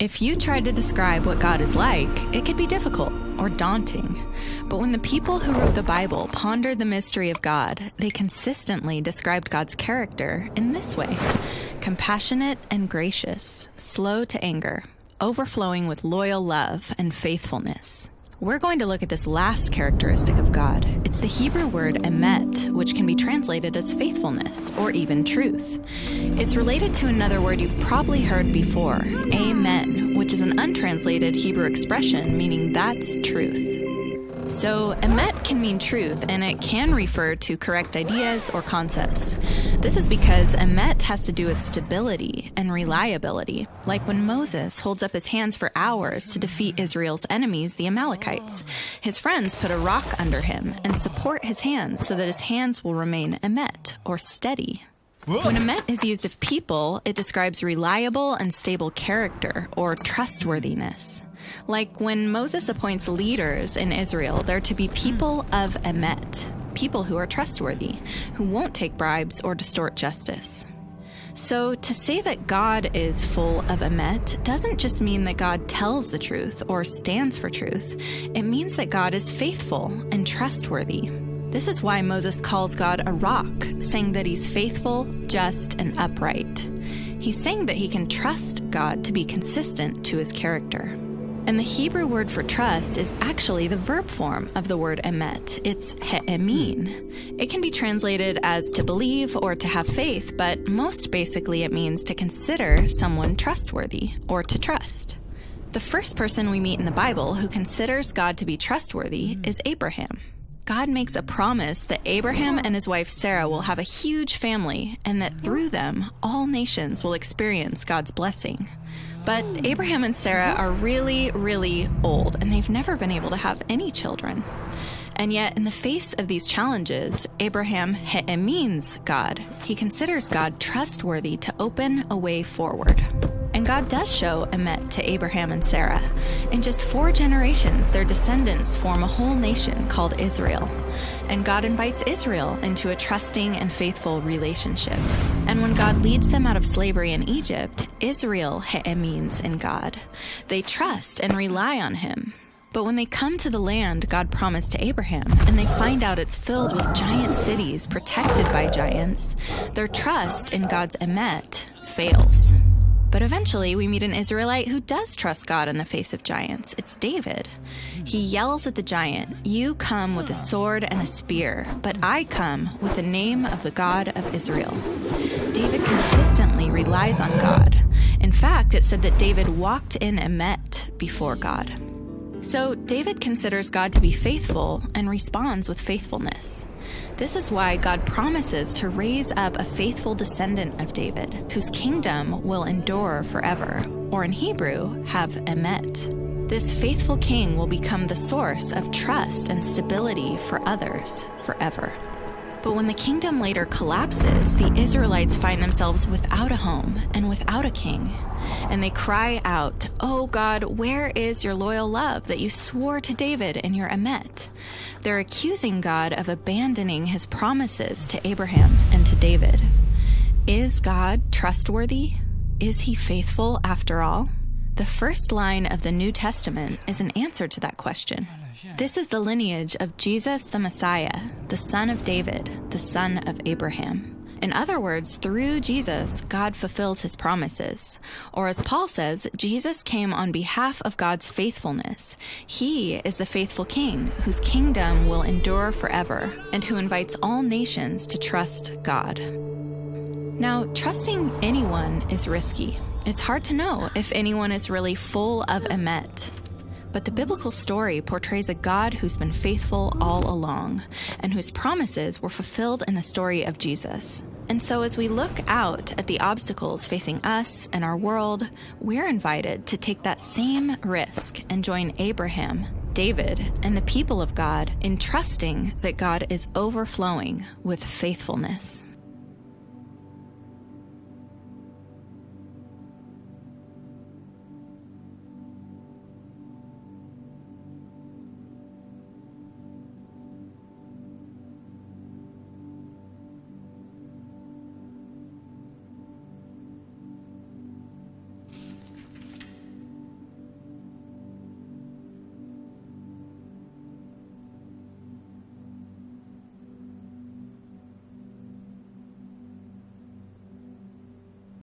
If you tried to describe what God is like, it could be difficult or daunting. But when the people who wrote the Bible pondered the mystery of God, they consistently described God's character in this way: compassionate and gracious, slow to anger, overflowing with loyal love and faithfulness. We're going to look at this last characteristic of God. It's the Hebrew word emet, which can be translated as faithfulness or even truth. It's related to another word you've probably heard before, amen, which is an untranslated Hebrew expression meaning that's truth. So emet can mean truth, and it can refer to correct ideas or concepts. This is because emet has to do with stability and reliability, like when Moses holds up his hands for hours to defeat Israel's enemies, the Amalekites. His friends put a rock under him and support his hands so that his hands will remain emet, or steady. When emet is used of people, it describes reliable and stable character, or trustworthiness. Like when Moses appoints leaders in Israel, they're to be people of emet, people who are trustworthy, who won't take bribes or distort justice. So to say that God is full of emet doesn't just mean that God tells the truth or stands for truth. It means that God is faithful and trustworthy. This is why Moses calls God a rock, saying that he's faithful, just, and upright. He's saying that he can trust God to be consistent to his character. And the Hebrew word for trust is actually the verb form of the word emet. It's he'emin. It can be translated as to believe or to have faith, but most basically it means to consider someone trustworthy or to trust. The first person we meet in the Bible who considers God to be trustworthy is Abraham. God makes a promise that Abraham and his wife Sarah will have a huge family and that through them, all nations will experience God's blessing. But Abraham and Sarah are really, really old, and they've never been able to have any children. And yet, in the face of these challenges, Abraham he'emins God. He considers God trustworthy to open a way forward. And God does show emet to Abraham and Sarah. In just 4 generations, their descendants form a whole nation called Israel. And God invites Israel into a trusting and faithful relationship. And when God leads them out of slavery in Egypt, Israel he'emins in God. They trust and rely on him. But when they come to the land God promised to Abraham, and they find out it's filled with giant cities protected by giants, their trust in God's emet fails. But eventually, we meet an Israelite who does trust God in the face of giants. It's David. He yells at the giant, "You come with a sword and a spear, but I come with the name of the God of Israel." David consistently relies on God. In fact, it said that David walked in emet before God. So David considers God to be faithful and responds with faithfulness. This is why God promises to raise up a faithful descendant of David, whose kingdom will endure forever, or in Hebrew, have emet. This faithful king will become the source of trust and stability for others forever. But when the kingdom later collapses, the Israelites find themselves without a home and without a king. And they cry out, "Oh God, where is your loyal love that you swore to David in your emet?" They're accusing God of abandoning his promises to Abraham and to David. Is God trustworthy? Is he faithful after all? The first line of the New Testament is an answer to that question. This is the lineage of Jesus the Messiah, the son of David, the son of Abraham. In other words, through Jesus, God fulfills his promises. Or as Paul says, Jesus came on behalf of God's faithfulness. He is the faithful king whose kingdom will endure forever and who invites all nations to trust God. Now, trusting anyone is risky. It's hard to know if anyone is really full of emet. But the biblical story portrays a God who's been faithful all along and whose promises were fulfilled in the story of Jesus. And so as we look out at the obstacles facing us and our world, we're invited to take that same risk and join Abraham, David, and the people of God in trusting that God is overflowing with faithfulness.